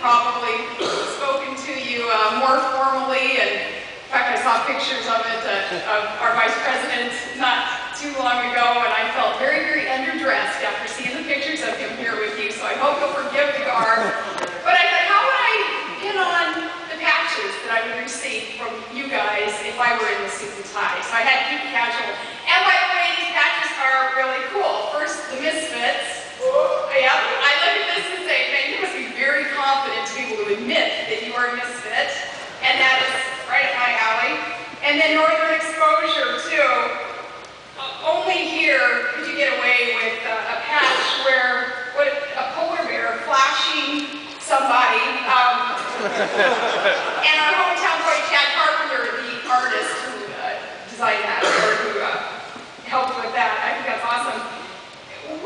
probably spoken to you more formally, and in fact I saw pictures of it of our Vice President not too long ago, and I felt very, very underdressed after seeing the pictures of him here with you, so I hope you'll forgive the garb. But I thought, how would I pin on the patches that I would receive from you guys if I were in the suit and tie? So I had to keep it casual. And by the way, these patches are really cool. First, the Misfits. Yeah, I look at this and say, man, you must be very confident to be able to admit that you are a misfit, and that is right up my alley. And then Northern Exposure, too. Only here could you get away with a patch where a polar bear flashing somebody. And our hometown boy, Chad Carpenter, the artist who designed that, or who helped with that. I think that's awesome.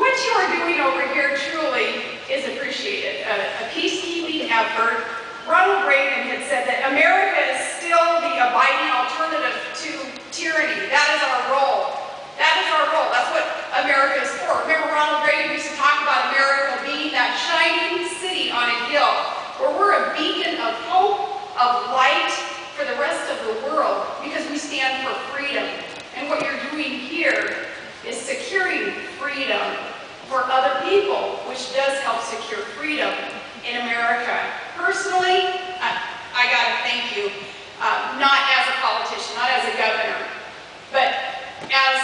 What you are doing over here truly is appreciated. A peacekeeping effort. Ronald Reagan had said that America is still the abiding alternative to tyranny. That is our role. That is our role. That's what America is for. Remember, Ronald Reagan used to talk about America being that shining city on a hill, where we're a beacon of hope, of light for the rest of the world, because we stand for freedom. And what you're doing here is securing freedom for other people, which does help secure freedom in America. Personally, I gotta thank you, not as a politician, not as a governor, but as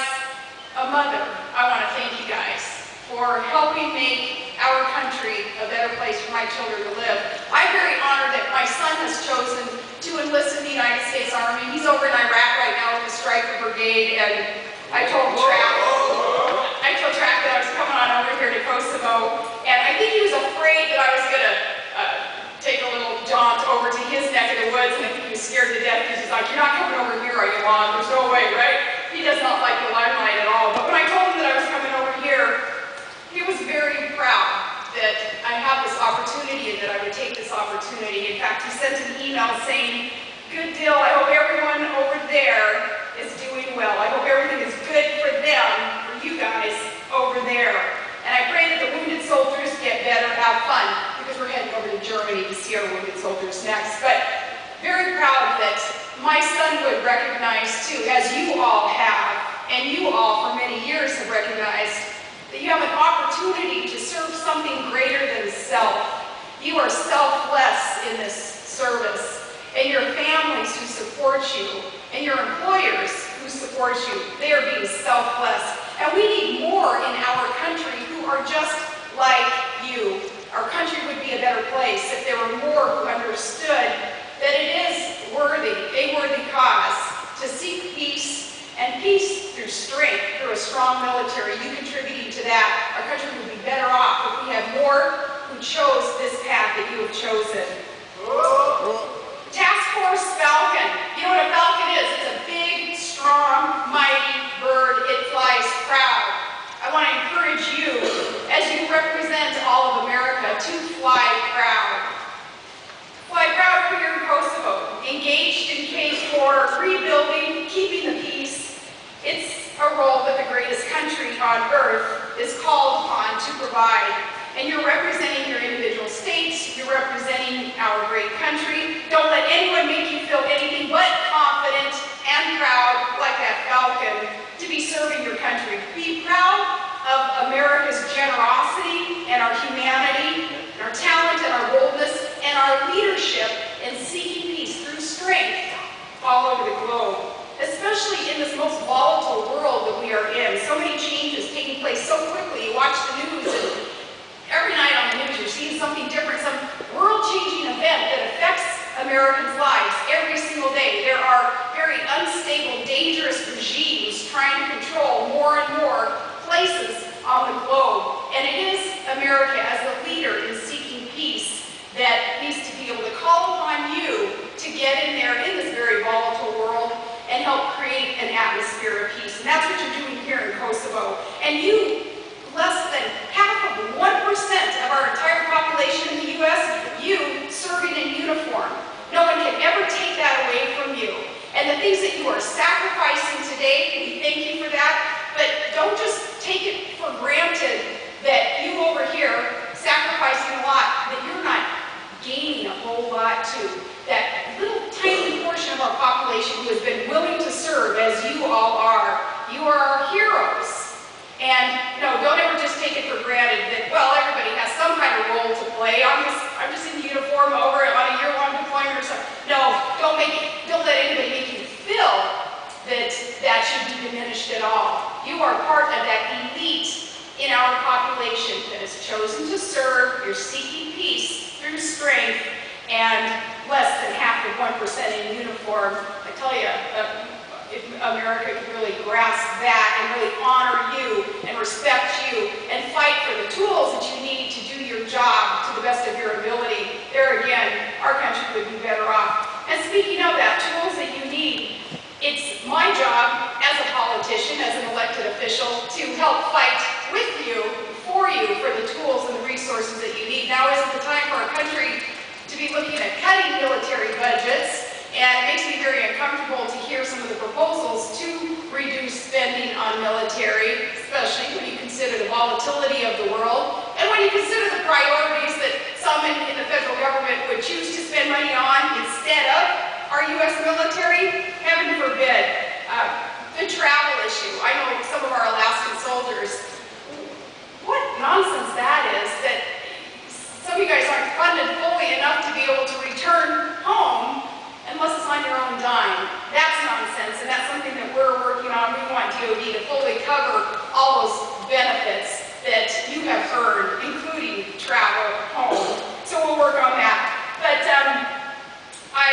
a mother. I want to thank you guys for helping make our country a better place for my children to live. I'm very honored that my son has chosen to enlist in the United States Army. He's over in Iraq right now with the Stryker Brigade, and I told Track that I was coming on over here to Kosovo, and I think he was afraid that I was going to take a little jaunt over to his neck of the woods, and I think he was scared to death because he's like, you're not coming over here, are you, Mom? There's no way, right? He does not like the limelight at all. But when I told him that I was coming over here, he was very proud that I have this opportunity and that I would take this opportunity. In fact, he sent an email saying, good deal, I hope everyone over there is doing well. I hope everything is good for them, for you guys over there. And I pray that the wounded soldiers get better, have fun, because we're heading over to Germany to see our wounded soldiers next. But very proud that my son would recognize too, as you all have, and you all for many years have recognized, that you have an opportunity to serve something greater than self. You are selfless in this service, and your families who support you, and your employers who support you, they are being selfless. And we need more in our country who are just like you. Our country would be a better place if there were more who understood that it is worthy, a worthy cause, to seek peace, and peace through strength, through a strong military. You contributing to that, our country would be better off if we had more who chose this path that you have chosen. Task Force Falcon. You know what a falcon is? It's a big, strong, mighty bird. It flies proud. I want to encourage you, as you represent all of America, to fly proud. Fly proud over here in Kosovo, engaged in K4, rebuilding, keeping the peace. It's a role that the greatest country on earth is called upon to provide. And you're representing your individual states, you're representing our great country. Don't let anyone make you feel anything but confident and proud, like that falcon, to be serving your country. Be proud of America's generosity and our humanity, and our talent and our boldness, and our leadership in seeking peace through strength all over the globe, especially in this most volatile world that we are in. So many changes taking place so quickly. You watch the news, and every night on the news you're seeing something different, some world-changing event that affects Americans' lives every single day. There are very unstable, dangerous regimes trying to control more and more places on the globe. And it is America as the leader in seeking peace that needs to be able to call upon you to get in there in this very volatile world and help create an atmosphere of peace. And that's what you're doing here in Kosovo. And you, less than half of 1% of our entire population in the U.S., you serving in uniform. No one can ever take that away from you. And the things that you are sacrificing today, we thank you for that, but don't just take it for granted that you over here sacrificing a lot, that you're not gaining whole lot too. That little tiny portion of our population who has been willing to serve, as you all are. You are our heroes. And no, don't ever just take it for granted that, well, everybody has some kind of role to play. I'm just in uniform over on a year-long deployment or something. No, don't let anybody make you feel that should be diminished at all. You are part of that elite in our population that has chosen to serve. You're seeking peace through strength, and less than half of 1% in uniform. I tell you, if America could really grasp that and really honor you and respect you and fight for the tools that you need to do your job to the best of your ability, there again, our country would be better off. And speaking of that, tools that you need, it's my job as a politician, as an elected official, to help fight with you, for the tools and the resources that you need. Now isn't the time for our country to be looking at cutting military budgets, and it makes me very uncomfortable to hear some of the proposals to reduce spending on military, especially when you consider the volatility of the world, and when you consider the priorities that some in the federal government would choose to spend money on instead of our U.S. military. Heaven forbid. The travel issue. I know some of our Alaskan soldiers, what nonsense that is, that some of you guys aren't funded fully enough to be able to return home unless it's on your own dime. That's nonsense, and that's something that we're working on. We want DOD to fully cover all those benefits that you have earned, including travel home. So we'll work on that. But I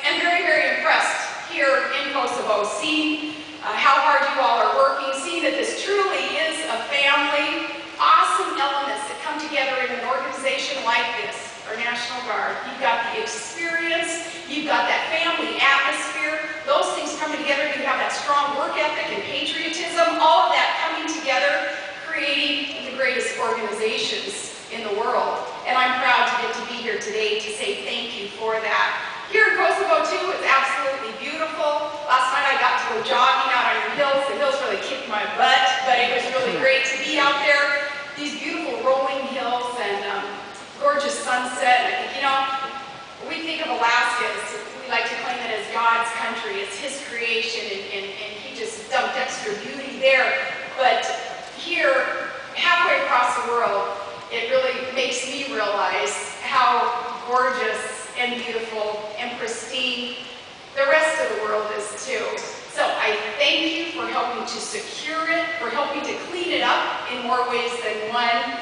am very, very impressed here in Kosovo, seeing how hard you all are working, seeing that this truly is a family. Awesome elements that come together in an organization like this, our National Guard. You've got the experience, you've got that family atmosphere, those things coming together, you have that strong work ethic and patriotism, all of that coming together, creating the greatest organizations in the world. And I'm proud to get to be here today to say thank you for that. Here in Kosovo too, it's absolutely beautiful. Last night I got to go jogging out on your hills. The hills really kicked my butt, but it was really great to be out there. These beautiful rolling hills and gorgeous sunset. I think, you know, when we think of Alaska, we like to claim it as God's country. It's His creation, and He just dumped extra beauty there. But here, halfway across the world, it really makes me realize how gorgeous and beautiful and pristine the rest of the world is too. So I thank you for helping to secure it, for helping to clean it up in more ways than one.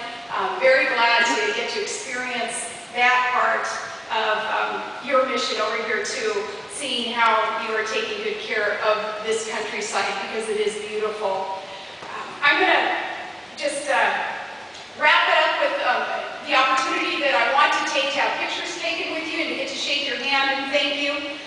Very glad to get to experience that part of your mission over here too, seeing how you are taking good care of this countryside, because it is beautiful. I'm going to just wrap it up with the opportunity that I want to take to have pictures taken with you and to get to shake your hand and thank you.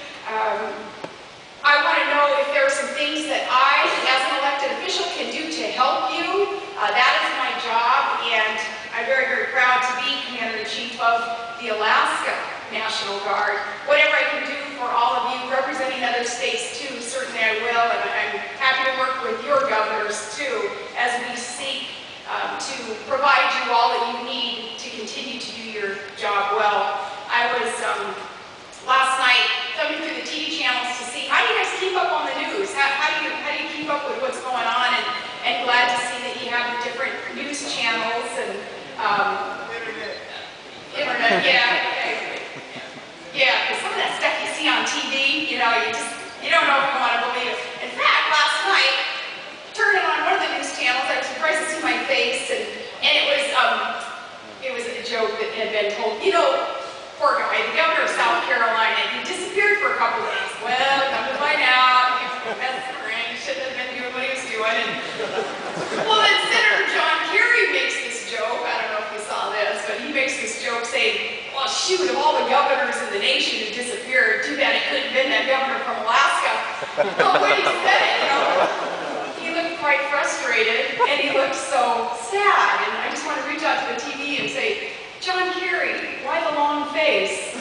I want to know if there are some things that I, as an elected official, can do to help you. That is my job, and I'm very, very proud to be Commander-in-Chief of the Alaska National Guard. Whatever I can do for all of you, representing other states too, certainly I will, and I'm happy to work with your governors too, as we seek to provide you all that you need to continue to do your job well. I was last night thumbing through the TV channels to see how do you guys keep up on the news? How do you keep up with what's going on? And glad to see that you have different news channels and internet. Yeah, because some of that stuff you see on TV, you know, you don't know if you want to believe it. In fact, last night, turning on one of the news channels, I was surprised to see my face, and it was a joke that had been told. You know, poor guy, the governor of South Carolina, he disappeared for a couple days. Well, come to find out, Professor Frank shouldn't have been doing what he was doing. Well, then Senator John Kerry makes this joke. I don't know if you saw this, but he makes this joke saying, well, shoot, of all the governors in the nation who disappeared, too bad it couldn't have been that governor from Alaska. Well, when he said it, you know, he looked quite frustrated, and he looked so sad. And I just want to reach out to the TV and say, John Kerry, why the long face?